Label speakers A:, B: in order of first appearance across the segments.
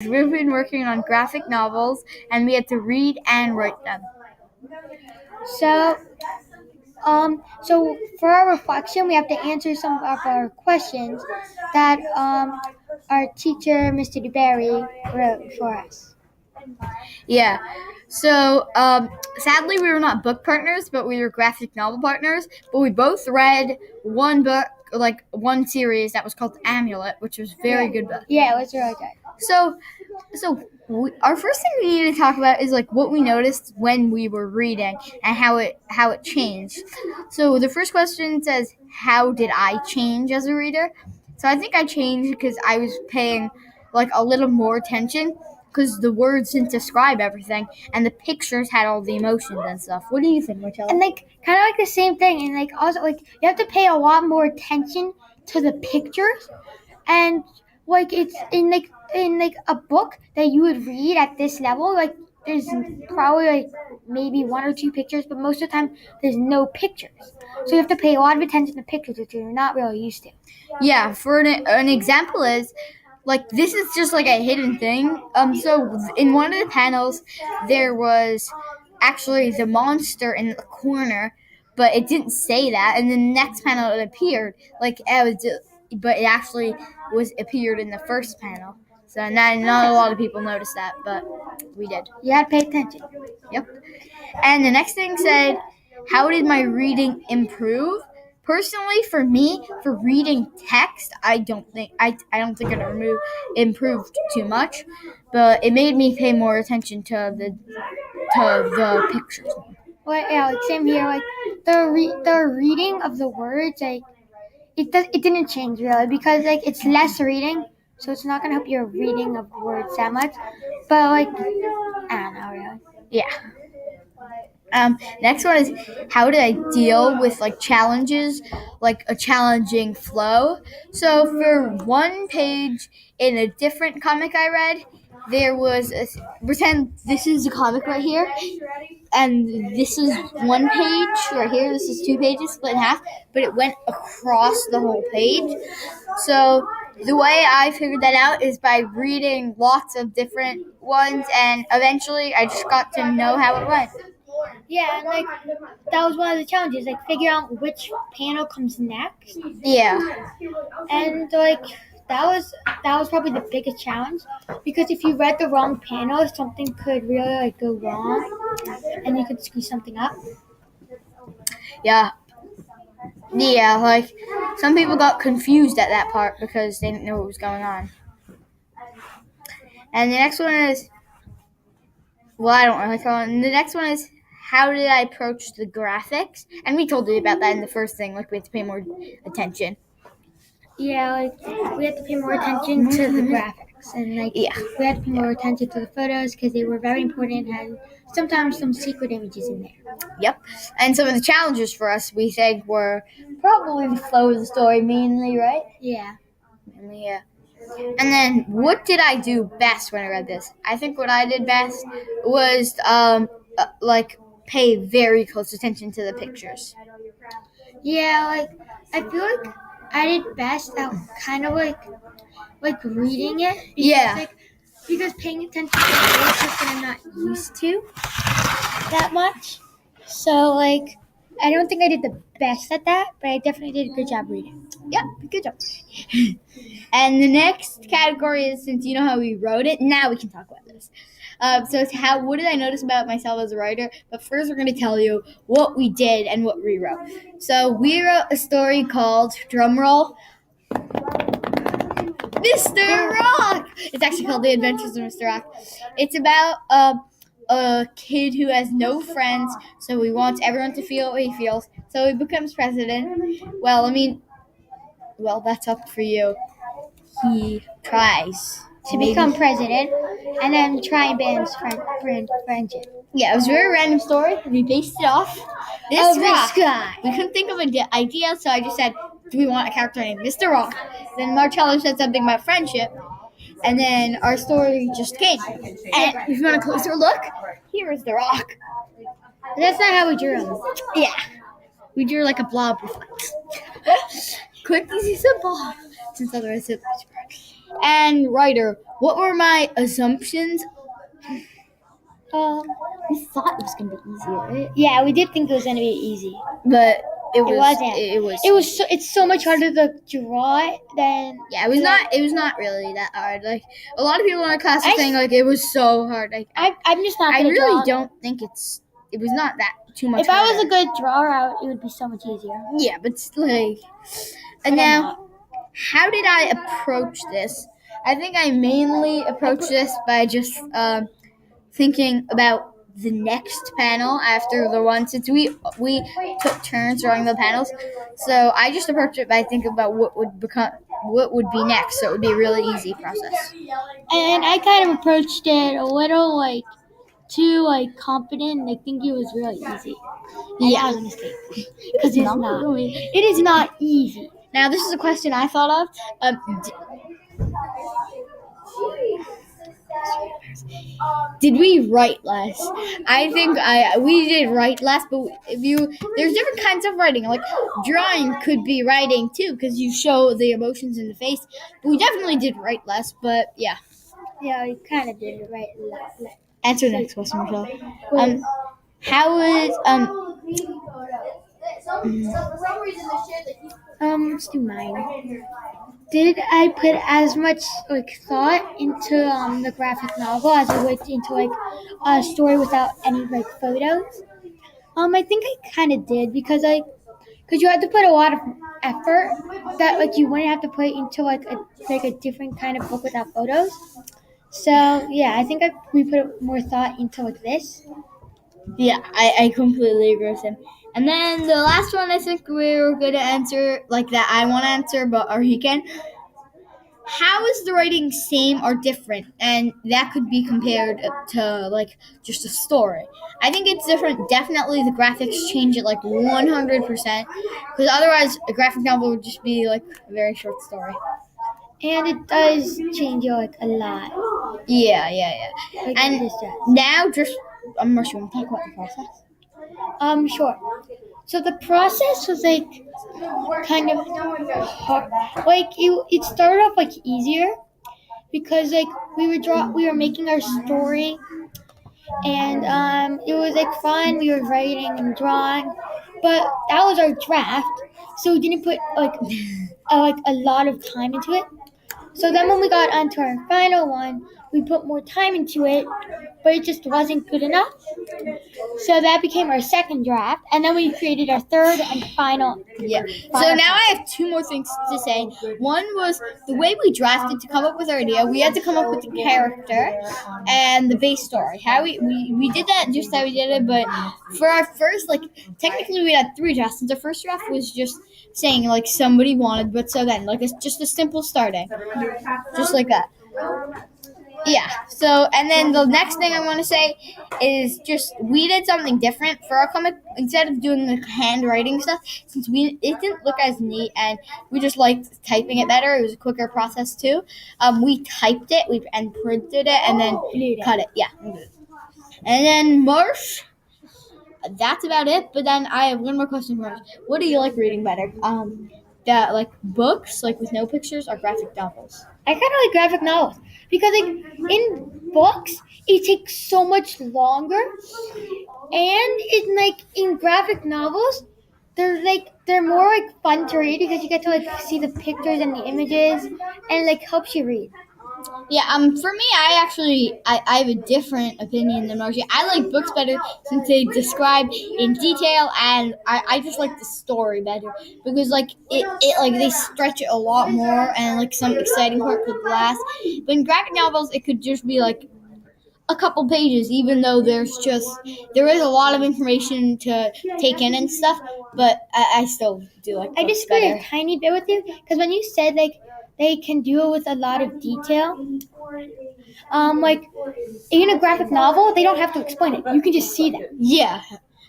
A: We've been working on graphic novels, and we had to read and write them.
B: So, so for our reflection, we have to answer some of our questions that our teacher, Mr. DeBerry, wrote for us.
A: Yeah. So, sadly, we were not book partners, but we were graphic novel partners. But we both read one book, like one series that was called Amulet, which was a very good book.
B: Yeah, it was really good.
A: So our first thing we need to talk about is like what we noticed when we were reading and how it changed. So the first question says, how did I change as a reader? So I think I changed because I was paying like a little more attention because the words didn't describe everything and the pictures had all the emotions and stuff. What do you think, Michelle?
B: And like kind of like the same thing, and like also like you have to pay a lot more attention to the pictures, and like it's in like a book that you would read at this level, like there's probably like maybe one or two pictures, but most of the time there's no pictures. So you have to pay a lot of attention to pictures, which you're not really used to.
A: Yeah, for an example is like this is just like a hidden thing. So in one of the panels there was actually the monster in the corner, but it didn't say that. And the next panel it appeared like but it actually was appeared in the first panel. So not a lot of people noticed that, but we did.
B: You had to pay attention.
A: Yep. And the next thing said, how did my reading improve? Personally, for me, for reading text, I don't think it improved too much, but it made me pay more attention to the pictures.
B: Well, yeah, like same here. Like the reading of the words, like it didn't change really because like it's less reading, so it's not gonna help your reading of words that much. But like I don't know really.
A: Yeah. Next one is, how did I deal with like challenges, like a challenging flow? So for one page in a different comic I read, there was pretend this is a comic right here, and this is one page right here. This is two pages split in half, but it went across the whole page. So the way I figured that out is by reading lots of different ones, and eventually I just got to know how it went.
B: Yeah, and like that was one of the challenges, like figure out which panel comes next.
A: Yeah.
B: And like that was probably the biggest challenge because if you read the wrong panel, something could really like go wrong, and you could screw something up.
A: Yeah. Yeah, like some people got confused at that part because they didn't know what was going on. And the next one is, well, I don't really call it. And the next one is, how did I approach the graphics? And we told you about that in the first thing, like we had to pay more attention.
B: Yeah, like we had to pay more attention to the graphics, and like we had to pay more attention to the photos because they were very important, and sometimes some secret images in there.
A: Yep. And some of the challenges for us, we think, were probably the flow of the story mainly, right?
B: Yeah.
A: Mainly, yeah. And then, what did I do best when I read this? I think what I did best was like pay very close attention to the pictures.
B: Yeah, like I feel like I did best at kind of like reading it. Because, because paying attention to the words is something I'm not used to that much. So like I don't think I did the best at that, but I definitely did a good job reading.
A: Yep, good job. And the next category is, since you know how we wrote it, now we can talk about this. So it's what did I notice about myself as a writer? But first we're going to tell you what we did and what we wrote. So we wrote a story called, drumroll, Mr. Rock! It's actually called The Adventures of Mr. Rock. It's about a kid who has no friends, so he wants everyone to feel what he feels. So he becomes president. Well, that's up for you. He tries
B: to become president and then try and ban his friendship.
A: Yeah, it was a very random story, and we based it off this
B: guy.
A: We couldn't think of an idea, so I just said, do we want a character named Mr. Rock? Then Marcello said something about friendship, and then our story just came. And if you want a closer look, here is the Rock.
B: And that's not how we drew him.
A: Yeah. We drew like a blob with legs. Quick, easy, simple. Since otherwise it was And writer, what were my assumptions?
B: We thought it was gonna be easy, right? Yeah, we did think it was gonna be easy,
A: But it
B: wasn't.
A: It was.
B: It was. It's so much harder to draw it than.
A: Yeah, it was not. It was not really that hard. Like a lot of people in our class are saying, like it was so hard. Like
B: I'm just not.
A: I
B: Gonna
A: really
B: draw.
A: don't think it's. It was not that too much.
B: If I was
A: harder.
B: a good drawer, it would be so much easier.
A: Yeah, but it's like. And now, how did I approach this? I think I mainly approached this by just thinking about the next panel after the one, since we took turns drawing the panels. So I just approached it by thinking about what would be next. So it would be a really easy process.
B: And I kind of approached it a little like too like confident, and I think it was really easy. And
A: Yeah,
B: that was a mistake because it's not. It is not easy.
A: Now this is a question I thought of. Did we write less? I think we did write less, but there's different kinds of writing. Like drawing could be writing too, because you show the emotions in the face. But we definitely did write less. But yeah.
B: Yeah, we kind of did write less.
A: Answer the next question, Michelle. How was
B: Let's do mine. Did I put as much like thought into the graphic novel as I would into like a story without any like photos? I think I kind of did because you had to put a lot of effort that like you wouldn't have to put into like a different kind of book without photos. So yeah, I think we put more thought into like this.
A: Yeah, I completely agree with him. And then the last one, I think we were going to answer, like that I want to answer, or he can. How is the writing same or different? And that could be compared to, like, just a story. I think it's different. Definitely the graphics change it, like, 100%. Because otherwise, a graphic novel would just be, like, a very short story.
B: And it does change it, like, a lot.
A: Yeah.
B: Like
A: And now, just, I'm not sure. Want to talk about the process?
B: Sure. So the process was like kind of hard. Like it started off like easier because like we were making our story, and it was like fun. We were writing and drawing, but that was our draft, so we didn't put like a lot of time into it. So then when we got onto our final one, we put more time into it, but it just wasn't good enough. So that became our second draft, and then we created our third and final.
A: Yeah. So now I have two more things to say. One was the way we drafted to come up with our idea. We had to come up with the character and the base story. How we did that just how we did it, but for our first, like, technically we had three drafts. And the first draft was just saying, like, somebody wanted, but so then, like, it's just a simple starting. Just like that. Yeah. So, and then the next thing I want to say is just we did something different for our comic. Instead of doing the handwriting stuff, since it didn't look as neat and we just liked typing it better. It was a quicker process too. We typed it, and printed it, and then cut it. Yeah. And then Marsh. That's about it. But then I have one more question for Marsh. What do you like reading better? That like books, like with no pictures, or graphic novels?
B: I kind of like graphic novels because like in books it takes so much longer, and in graphic novels they're more like fun to read because you get to like see the pictures and the images, and like helps you read.
A: Yeah, for me, I have a different opinion than Margie. I like books better since they describe in detail, and I just like the story better because like it like they stretch it a lot more, and like some exciting part could last. But in graphic novels, it could just be like a couple pages, even though there is a lot of information to take in and stuff. But I still do like books
B: I disagree
A: better.
B: a tiny bit with you because when you said like they can do it with a lot of detail, like in a graphic novel they don't have to explain it. You can just see them.
A: Yeah.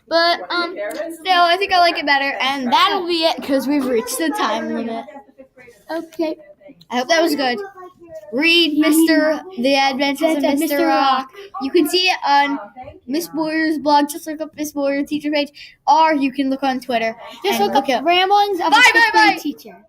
A: But still, I think I like it better, and that'll be it because we've reached the time limit.
B: Okay.
A: I hope that was good. Read The Adventures of Mr. Rock. You can see it on Miss Boyer's blog. Just look up Miss Boyer teacher page, or you can look on Twitter.
B: Just look up Ramblings of a Fifth Grade Teacher.